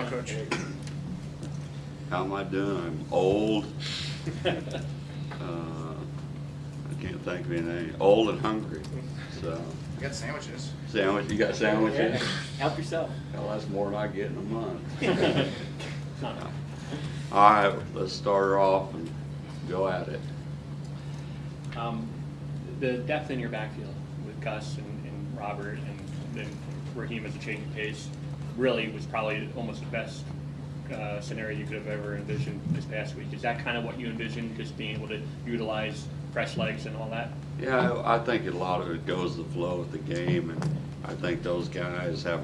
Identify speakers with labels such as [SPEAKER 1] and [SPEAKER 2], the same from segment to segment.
[SPEAKER 1] Coach.
[SPEAKER 2] How am I doing? I'm old. I can't think of anything. Old and hungry. So.
[SPEAKER 1] You got sandwiches.
[SPEAKER 2] Sandwich? You got sandwiches?
[SPEAKER 3] Yeah. Help yourself.
[SPEAKER 2] Hell, that's more than I get in a month.
[SPEAKER 3] No.
[SPEAKER 2] All right, let's start her off and go at it.
[SPEAKER 3] The depth in your backfield with Gus and Robert and then Raheem as a change of pace really was probably almost the best scenario you could have ever envisioned this past week. Is that kind of what you envisioned, just being able to utilize fresh legs and all that?
[SPEAKER 2] Yeah, I think a lot of it goes the flow of the game, and I think those guys have,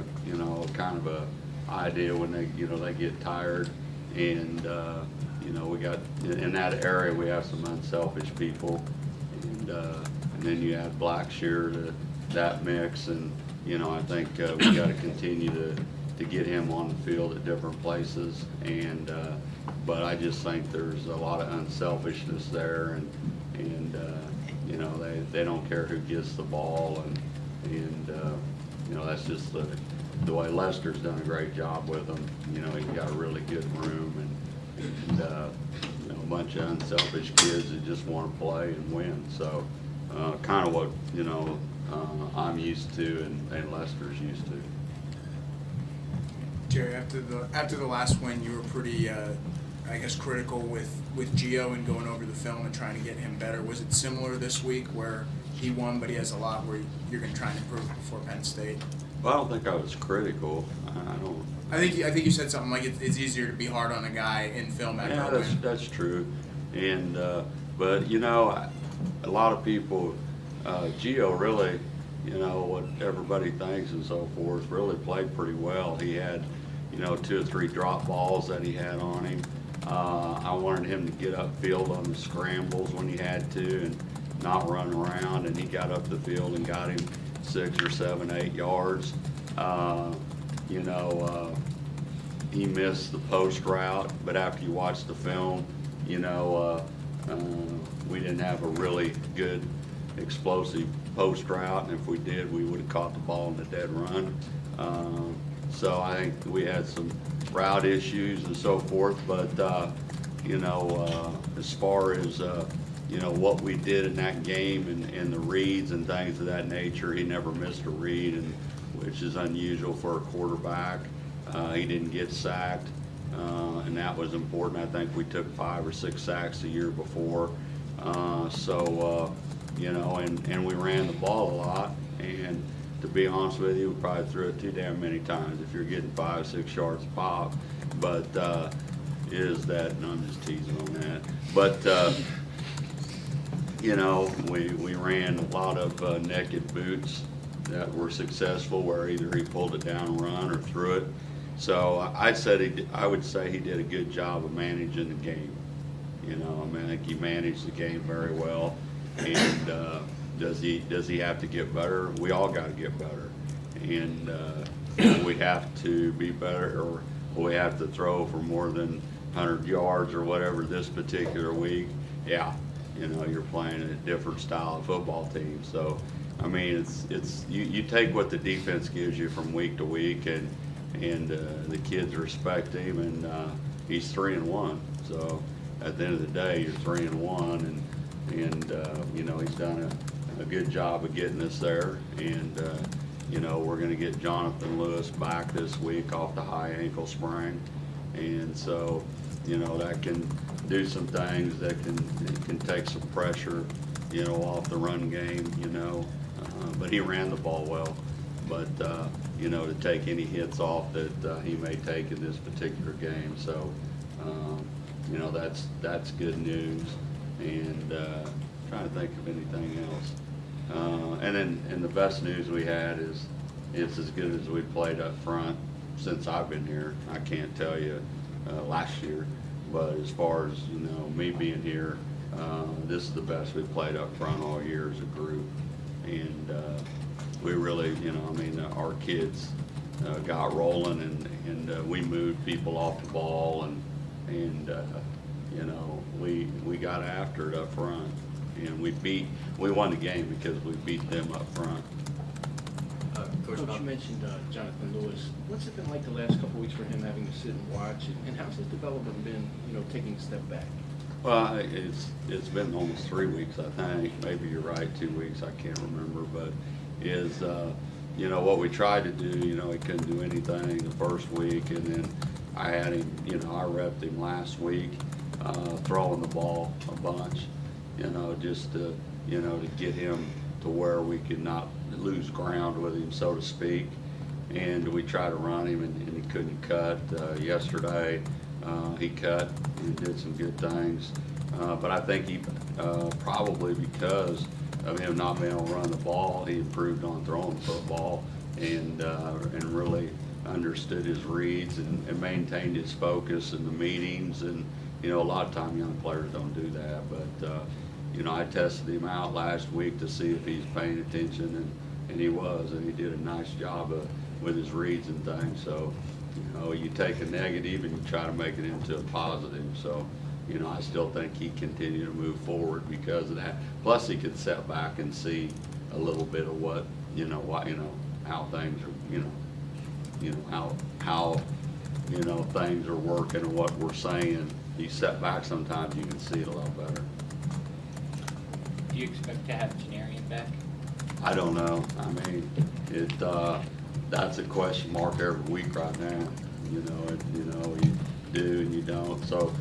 [SPEAKER 2] kind of a idea when they get tired, and we got in that area we have some unselfish people, and then you add Blackshear to that mix, and I think we got to continue to get him on the field at different places, and but I just think there's a lot of unselfishness there, and they don't care who gets the ball, and that's just the way Lester's done a great job with them. He's got a really good room, and a bunch of unselfish kids that just want to play and win. So kind of what I'm used to and Lester's used to.
[SPEAKER 1] Jerry, after the last win, you were pretty, critical with Gio and going over the film and trying to get him better. Was it similar this week where he won, but he has a lot where you're going to try and improve before Penn State?
[SPEAKER 2] Well, I don't think I was critical.
[SPEAKER 1] I think you said something like it's easier to be hard on a guy in film after a win.
[SPEAKER 2] That's true, and but a lot of people, Gio really, what everybody thinks and so forth, really played pretty well. He had 2 or 3 drop balls that he had on him. I wanted him to get upfield on the scrambles when he had to and not run around, and he got up the field and got him 6 or 7, 8 yards. He missed the post route, but after you watch the film, we didn't have a really good explosive post route, and if we did, we would have caught the ball in the dead run. So I think we had some route issues and so forth, but as far as what we did in that game and the reads and things of that nature, he never missed a read, and which is unusual for a quarterback. He didn't get sacked, and that was important. I think we took 5 or 6 sacks the year before. And we ran the ball a lot, and to be honest with you, we probably threw it too damn many times if you're getting 5, 6 yards a pop. But no, I'm just teasing on that. But we ran a lot of naked boots that were successful, where either he pulled it down and run or threw it. So I would say he did a good job of managing the game. I think he managed the game very well. And does he have to get better? We all got to get better, and we have to be better, or we have to throw for more than 100 yards or whatever this particular week. Yeah, you're playing a different style of football team. So, it's you take what the defense gives you from week to week, and the kids respect him, and he's 3-1. So at the end of the day, you're 3-1, and he's done a good job of getting us there, and we're going to get Jonathan Lewis back this week off the high ankle sprain, and so that can do some things that can take some pressure off the run game, but he ran the ball well, but to take any hits off that he may take in this particular game, so that's good news. And trying to think of anything else. And the best news we had is it's as good as we played up front since I've been here. I can't tell you last year, but as far as me being here, this is the best we've played up front all year as a group. And we really, our kids got rolling, and we moved people off the ball, and we got after it up front, and we won the game because we beat them up front.
[SPEAKER 4] Coach, Coach, you mentioned Jonathan Lewis. What's it been like the last couple of weeks for him having to sit and watch, and how's his development been, taking a step back?
[SPEAKER 2] Well, it's been almost 3 weeks, I think. Maybe you're right, 2 weeks, I can't remember. But what we tried to do, he couldn't do anything the first week, and then I had him, I repped him last week, throwing the ball a bunch, just to get him to where we could not lose ground with him, so to speak. And we tried to run him, and he couldn't cut. Yesterday, he cut and did some good things. But I think he, probably because of him not being able to run the ball, he improved on throwing the football and really understood his reads and maintained his focus in the meetings. And, a lot of time young players don't do that. But, I tested him out last week to see if he's paying attention, and he was, and he did a nice job with his reads and things. So, you take a negative and you try to make it into a positive. So, I still think he continued to move forward because of that. Plus, he could step back and see a little bit of what, how things are, how things are working and what we're saying. You step back sometimes, you can see it a lot better.
[SPEAKER 5] Do you expect to have Janarian back?
[SPEAKER 2] I don't know. I mean, that's a question mark every week right now. You do and you don't. So,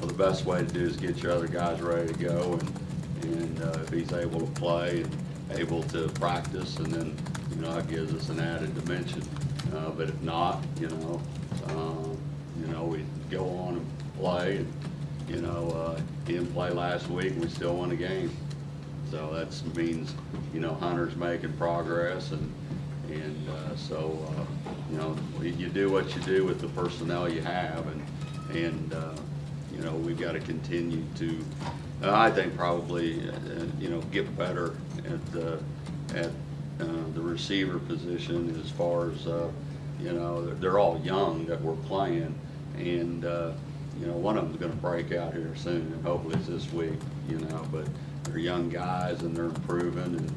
[SPEAKER 2] the best way to do is get your other guys ready to go, and if he's able to play and able to practice, and then, that gives us an added dimension. But if not, we go on and play, and, he didn't play last week, and we still won the game. So that means, Hunter's making progress, and so, you do what you do with the personnel you have, and we've got to continue to, I think probably, get better at the receiver position as far as, they're all young that we're playing, and, one of them's going to break out here soon, and hopefully it's this week, but they're young guys and they're improving, and,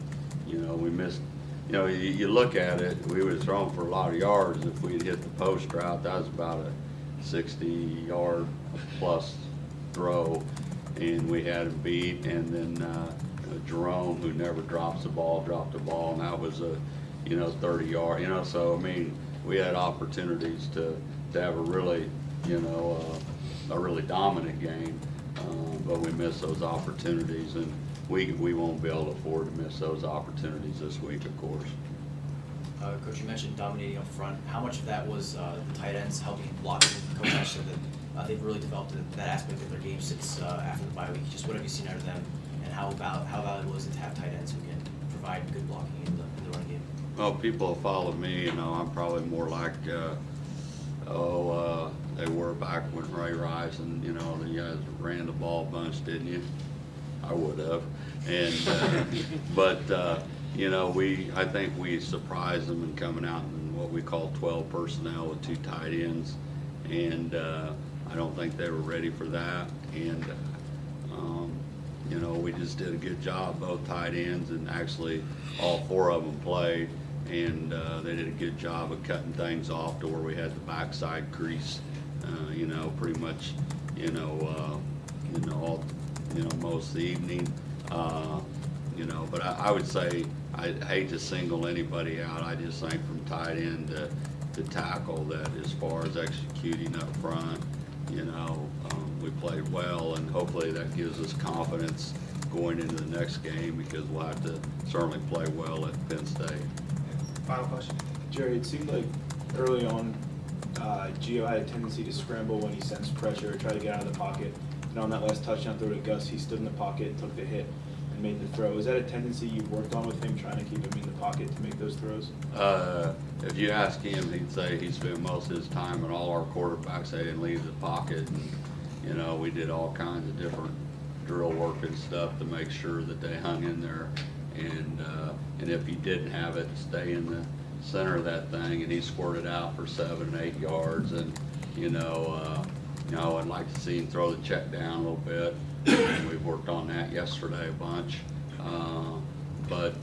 [SPEAKER 2] we missed, you look at it, we would have thrown for a lot of yards if we'd hit the post route. That was about a 60-yard plus throw, and we had him beat. And then Jerome, who never drops the ball, dropped the ball, and that was a 30-yard. So I mean, we had opportunities to have a really dominant game, but we missed those opportunities, and we won't be able to afford to miss those opportunities this week, of course.
[SPEAKER 6] Coach, you mentioned dominating up front. How much of that was the tight ends helping blocking? Coach Ash said that they've really developed that aspect of their game since after the bye week. Just what have you seen out of them, and how valuable is it to have tight ends who can provide good blocking in the running game?
[SPEAKER 2] Well, people have followed me, I'm probably more like, they were back when Ray Rice and, you guys ran the ball a bunch, didn't you? I would have. And, but, I think we surprised them in coming out in what we call 12 personnel with 2 tight ends. And, I don't think they were ready for that. And, we just did a good job, both tight ends, and actually all 4 of them played. And, they did a good job of cutting things off to where we had the backside crease, pretty much, most of the evening, but I would say I hate to single anybody out. I just think from tight end to tackle that as far as executing up front, we played well, and hopefully that gives us confidence going into the next game, because we'll have to certainly play well at Penn State.
[SPEAKER 7] Final question. Jerry, it seemed like early on, Gio had a tendency to scramble when he sensed pressure, try to get out of the pocket. And on that last touchdown throw to Gus, he stood in the pocket, took the hit, and made the throw. Is that a tendency you've worked on with him, trying to keep him in the pocket to make those throws?
[SPEAKER 2] If you ask him, he'd say he spent most of his time, and all our quarterbacks, they didn't leave the pocket. And, we did all kinds of different drill work and stuff to make sure that they hung in there. And if he didn't have it, stay in the center of that thing, and he squirted out for 7, 8 yards. And, I'd like to see him throw the check down a little bit. And we worked on that yesterday a bunch. But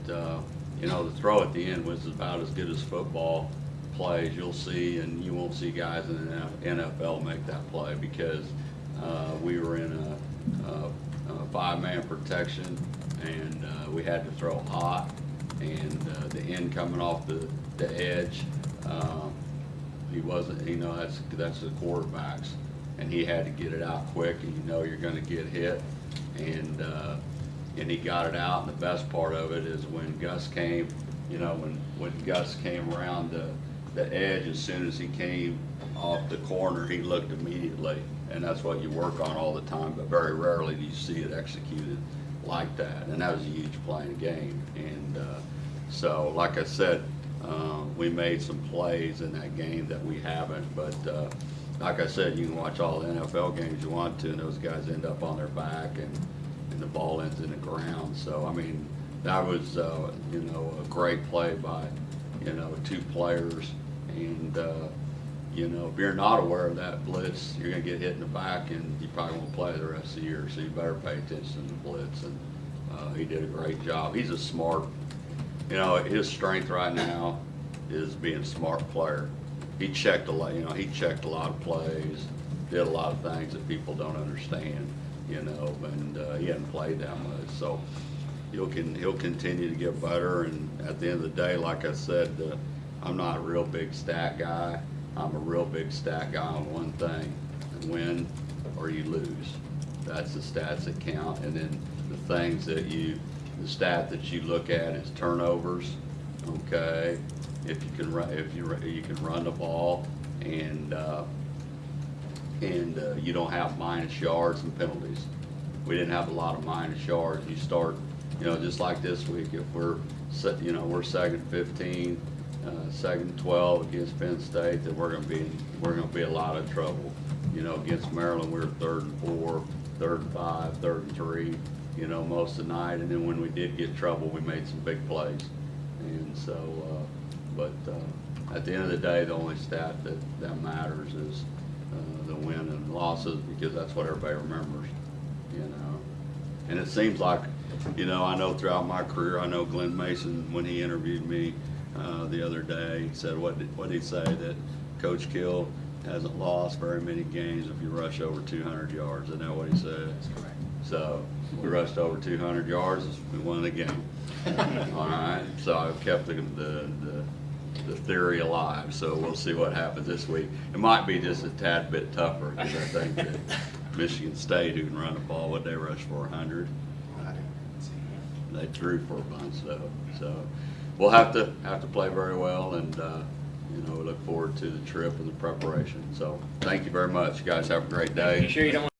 [SPEAKER 2] You know, the throw at the end was about as good as football plays you'll see, and you won't see guys in the NFL make that play because we were in a five-man protection, and we had to throw hot, and the end coming off the edge, he wasn't, you know, that's the quarterbacks, and he had to get it out quick, and you know you're going to get hit, and he got it out. And the best part of it is when Gus came, you know, when Gus came around the edge, as soon as he came off the corner, he looked immediately, and that's what you work on all the time, but very rarely do you see it executed like that, and that was a huge play in the game. And so, like I said, we made some plays in that game that we haven't, but like I said, you can watch all the NFL games you want to, and those guys end up on their back, and the ball ends in the ground. So, I mean, that was, you know, a great play by, you know, two players. And, you know, if you're not aware of that blitz, you're going to get hit in the back, and you probably won't play the rest of the year. So you better pay attention to the blitz. And he did a great job. He's a smart, you know, his strength right now is being a smart player. He checked a lot, you know, he checked a lot of plays, did a lot of things that people don't understand, you know, and he hadn't played that much. So he'll continue to get better. And at the end of the day, like I said, I'm not a real big stat guy. I'm a real big stat guy on one thing: win or you lose. That's the stats that count. And then the things that the stat that you look at is turnovers. Okay, if you can run, you can run the ball, and you don't have minus yards and penalties. We didn't have a lot of minus yards. You start, you know, just like this week. If we're, you know, we're second 15. Second 12 against Penn State, then we're going to be a lot of trouble. You know, against Maryland, we were 3rd and 4, 3rd and 5, 3rd and 3. You know, most of the night, and then when we did get trouble, we made some big plays. And so, but at the end of the day, the only stat that matters is the win and losses, because that's what everybody remembers. You know, and it seems like, you know, I know throughout my career, I know Glenn Mason, when he interviewed me the other day, he said, what did he say? That Coach Kill hasn't lost very many games if you rush over 200 yards. Isn't that what he said?
[SPEAKER 6] That's correct.
[SPEAKER 2] So we rushed over 200 yards, we won the game. All right, so I've kept the theory alive. So we'll see what happens this week. It might be just a tad bit tougher, because I think that Michigan State, who can run the ball, what they rush for 100. They threw for a bunch though. So we'll have to play very well, and you know, we look forward to the trip and the preparation. So thank you very much. You guys have a great day.
[SPEAKER 3] You sure you don't